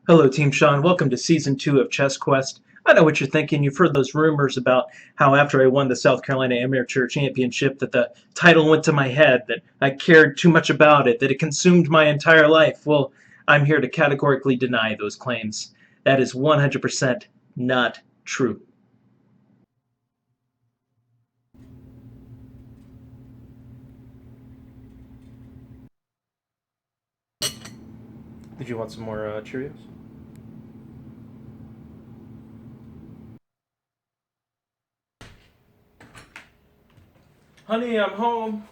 Hello, Team Shaun. Welcome to Season 2 of ChessQuest. I know what you're thinking. You've heard those rumors about how after I won the South Carolina Amateur Championship that the title went to my head, that I cared too much about it, that it consumed my entire life. Well, I'm here to categorically deny those claims. That is 100% not true. Did you want some more Cheerios? Honey, I'm home.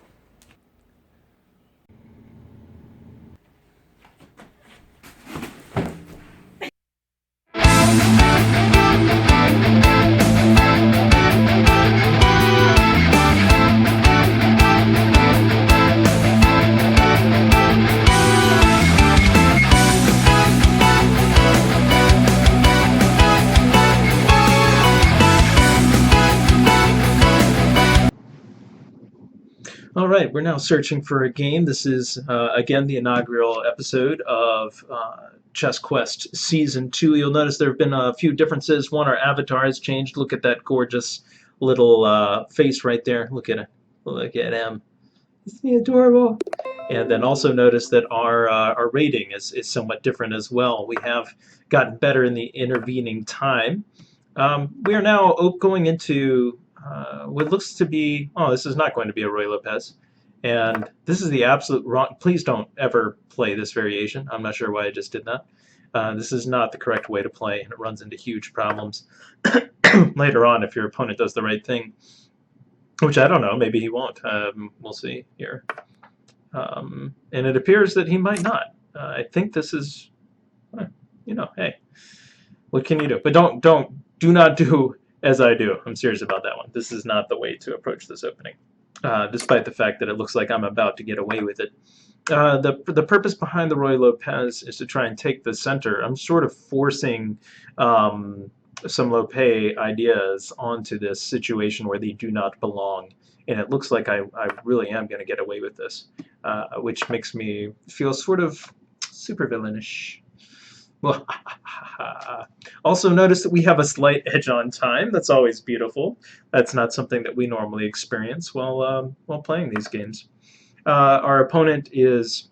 All right, we're now searching for a game. This is, again, the inaugural episode of Chess Quest Season 2. You'll notice there have been a few differences. One, our avatar has changed. Look at that gorgeous little face right there. Look at it. Look at him. Isn't he adorable? And then also notice that our rating is somewhat different as well. We have gotten better in the intervening time. We are now going into what looks to be, oh, this is not going to be a Roy Lopez. And this is the absolute wrong, please don't ever play this variation. I'm not sure why I just did that. This is not the correct way to play, and it runs into huge problems later on if your opponent does the right thing, which I don't know, maybe he won't. We'll see here. And it appears that he might not. I think this is, hey, what can you do? But do not do as I do. I'm serious about that one. This is not the way to approach this opening, despite the fact that it looks like I'm about to get away with it. The purpose behind the Roy Lopez is to try and take the center. I'm sort of forcing some Lope ideas onto this situation where they do not belong. And it looks like I really am going to get away with this, which makes me feel sort of supervillainish. Also notice that we have a slight edge on time. That's always beautiful. That's not something that we normally experience while playing these games. Our opponent is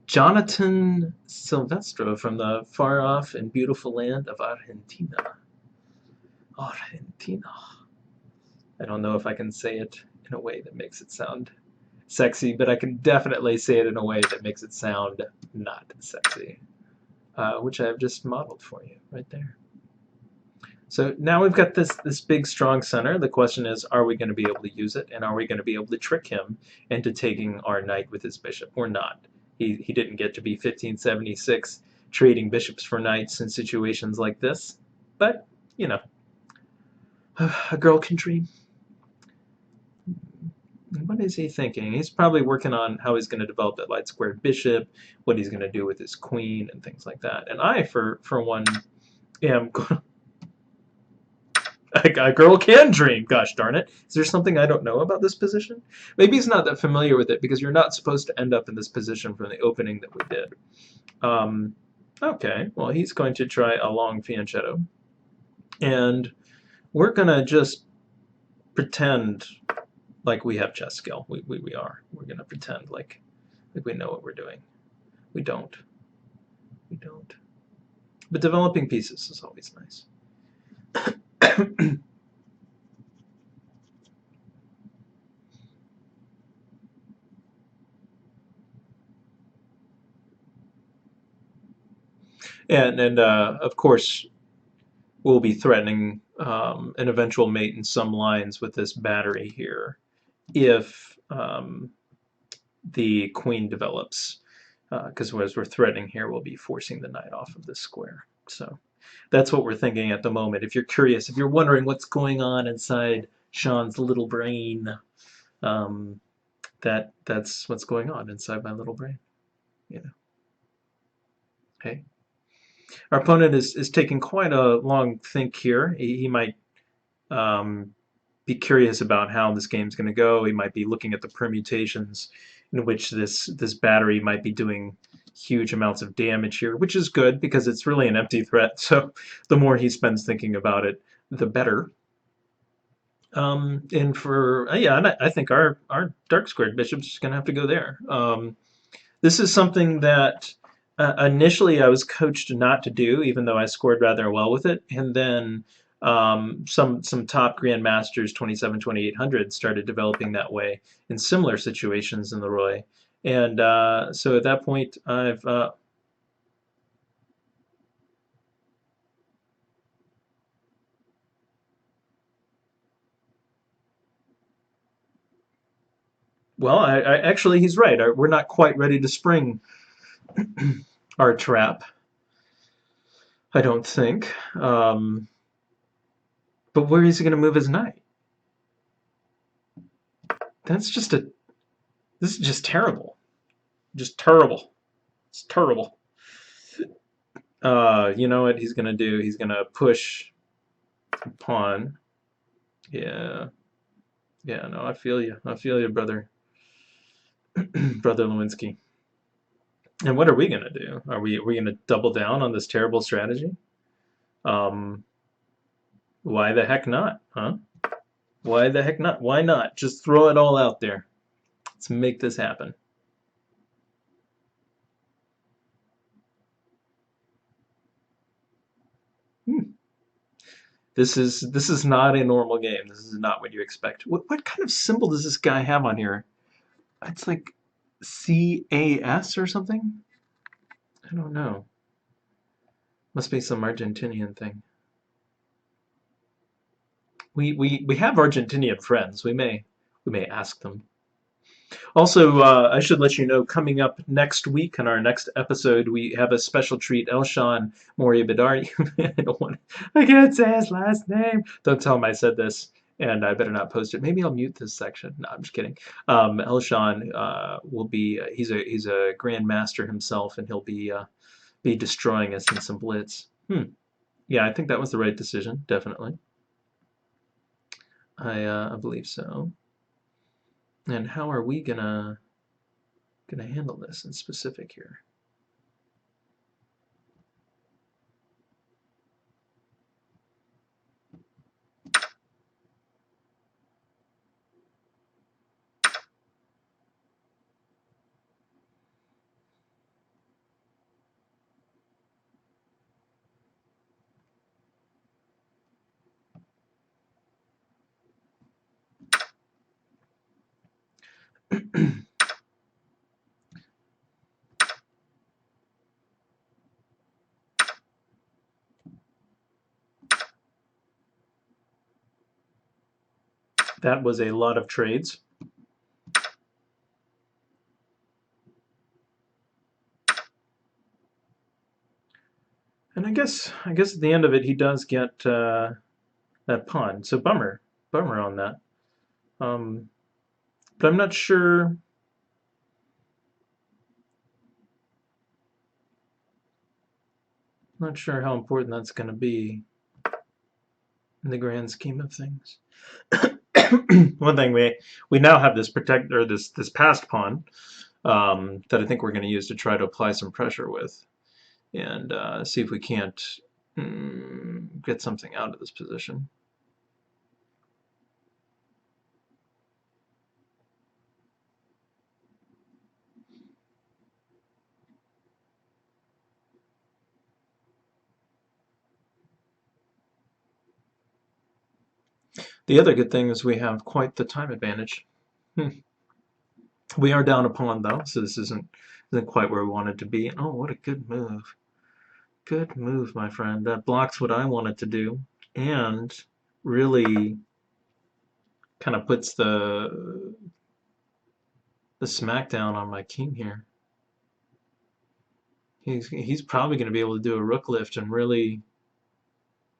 Jonathan Silvestro from the far off and beautiful land of Argentina. Argentina. I don't know if I can say it in a way that makes it sound sexy, but I can definitely say it in a way that makes it sound not sexy, which I've just modeled for you right there. So now we've got this big strong center. The question is, are we going to be able to use it, and are we going to be able to trick him into taking our knight with his bishop or not? He didn't get to be 1576 trading bishops for knights in situations like this, but you know, a girl can dream. What is he thinking? He's probably working on how he's going to develop that light squared bishop, what he's going to do with his queen, and things like that. And I, for one, am a girl can dream. Gosh darn it! Is there something I don't know about this position? Maybe he's not that familiar with it because you're not supposed to end up in this position from the opening that we did. Okay, well he's going to try a long fianchetto, and we're gonna just pretend like we have chess skill. We are. We're going to pretend like we know what we're doing. We don't. We don't. But developing pieces is always nice. and of course, we'll be threatening an eventual mate in some lines with this battery here if the queen develops, because as we're threatening here, we'll be forcing the knight off of this square. So that's what we're thinking at the moment. If you're curious, if you're wondering what's going on inside Shaun's little brain, that's what's going on inside my little brain. You know. Okay. Our opponent is taking quite a long think here. He might be curious about how this game's going to go. He might be looking at the permutations in which this battery might be doing huge amounts of damage here, which is good because it's really an empty threat. So the more he spends thinking about it, the better. And for yeah, and I think our dark squared bishop's just gonna have to go there. This is something that initially I was coached not to do, even though I scored rather well with it. And then some top grandmasters, 27, 2800, started developing that way in similar situations in the Roy. And so at that point, I've well, I actually he's right. We're not quite ready to spring our trap, I don't think. But where is he going to move his knight? That's just a. This is just terrible. Just terrible. It's terrible. You know what he's gonna do? He's gonna push pawn. Yeah, yeah. No, I feel you. I feel you, brother, brother Lewinsky. And what are we gonna do? Are we gonna double down on this terrible strategy? Um, why the heck not? Huh? Why the heck not? Why not? Just throw it all out there. Let's make this happen. Hmm. This is not a normal game. This is not what you expect. What kind of symbol does this guy have on here? It's like CAS or something? I don't know. Must be some Argentinian thing. We have Argentinian friends. We may ask them. Also, I should let you know, coming up next week in our next episode, we have a special treat. Elshan Moribidari. I don't want. I can't say his last name. Don't tell him I said this, and I better not post it. Maybe I'll mute this section. No, I'm just kidding. Elshan will be. He's a grandmaster himself, and he'll be destroying us in some blitz. Yeah, I think that was the right decision. Definitely. I believe so. And how are we gonna handle this in specific here? That was a lot of trades. And I guess at the end of it he does get that pawn. So bummer on that. Um, but I'm not sure how important that's going to be in the grand scheme of things. One thing we now have this protect or this passed pawn that I think we're going to use to try to apply some pressure with and see if we can't get something out of this position. The other good thing is we have quite the time advantage. We are down a pawn though, so this isn't quite where we wanted to be. Oh, what a good move. Good move, my friend. That blocks what I wanted to do and really kind of puts the smackdown on my king here. He's probably going to be able to do a rook lift and really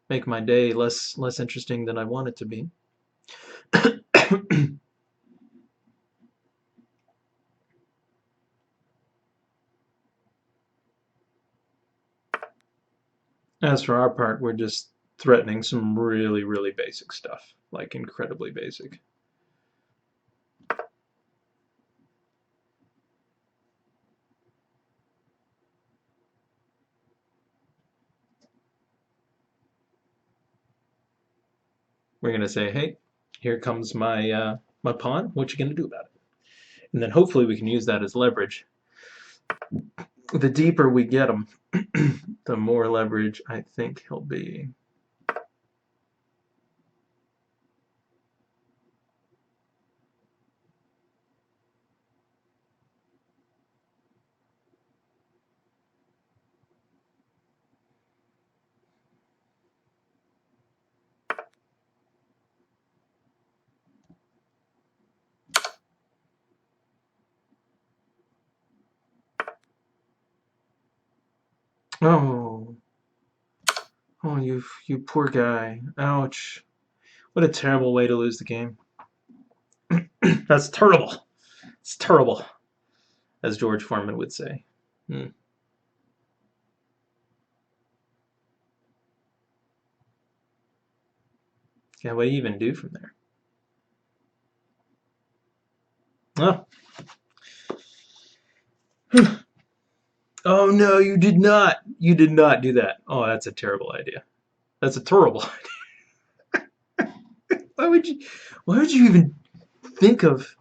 make my day less interesting than I want it to be. As for our part, we're just threatening some really, really basic stuff, like incredibly basic. We're going to say, hey, here comes my my pawn. What you going to do about it? And then hopefully we can use that as leverage. The deeper we get him, the more leverage I think he'll be. Oh, oh, you poor guy. Ouch. What a terrible way to lose the game. That's terrible. It's terrible, as George Foreman would say. Yeah, what do you even do from there? Oh. Oh no, you did not. You did not do that. Oh, that's a terrible idea. That's a terrible idea. Why would you even think of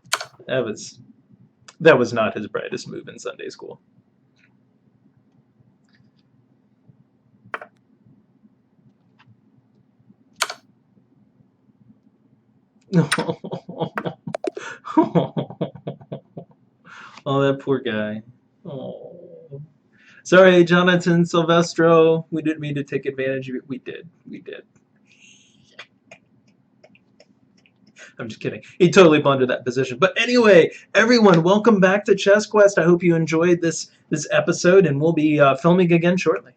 that was not his brightest move in Sunday school. Oh, that poor guy. Oh. Sorry, Jonathan Silvestro. We didn't mean to take advantage of it. We did. We did. I'm just kidding. He totally blundered that position. But anyway, everyone, welcome back to ChessQuest. I hope you enjoyed this episode, and we'll be filming again shortly.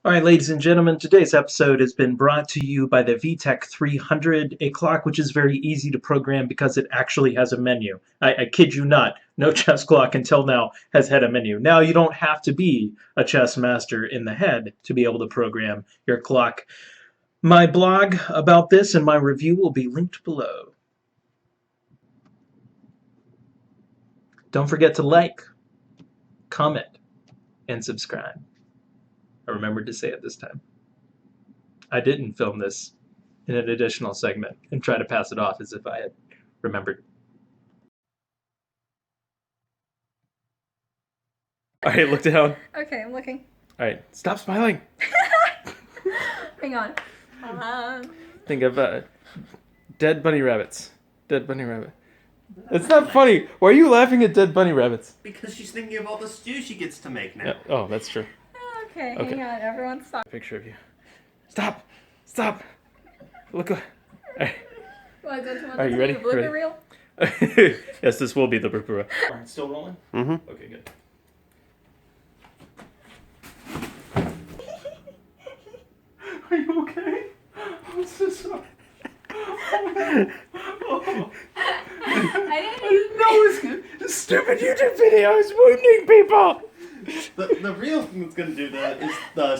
All right, ladies and gentlemen, today's episode has been brought to you by the VTech 300, a clock which is very easy to program because it actually has a menu. I kid you not, no chess clock until now has had a menu. Now, you don't have to be a chess master in the head to be able to program your clock. My blog about this and my review will be linked below. Don't forget to like, comment, and subscribe. I remembered to say it this time. I didn't film this in an additional segment and try to pass it off as if I had remembered. All right, look down. Okay, I'm looking. All right, stop smiling. Hang on. Think of dead bunny rabbits. Dead bunny rabbit. It's not funny. Why are you laughing at dead bunny rabbits? Because she's thinking of all the stew she gets to make now. Yeah. Oh, that's true. Okay, hang on. Everyone stop. Picture of you. Stop. Stop. Look. All right. Well, don't you want Are you ready? to blooper Ready? reel? Yes, this will be the blooper reel. All right, still rolling? Mm-hmm. Okay, good. Are you okay? I'm so sorry. Oh. I didn't know this stupid YouTube video is wounding people. The real thing that's gonna do that is the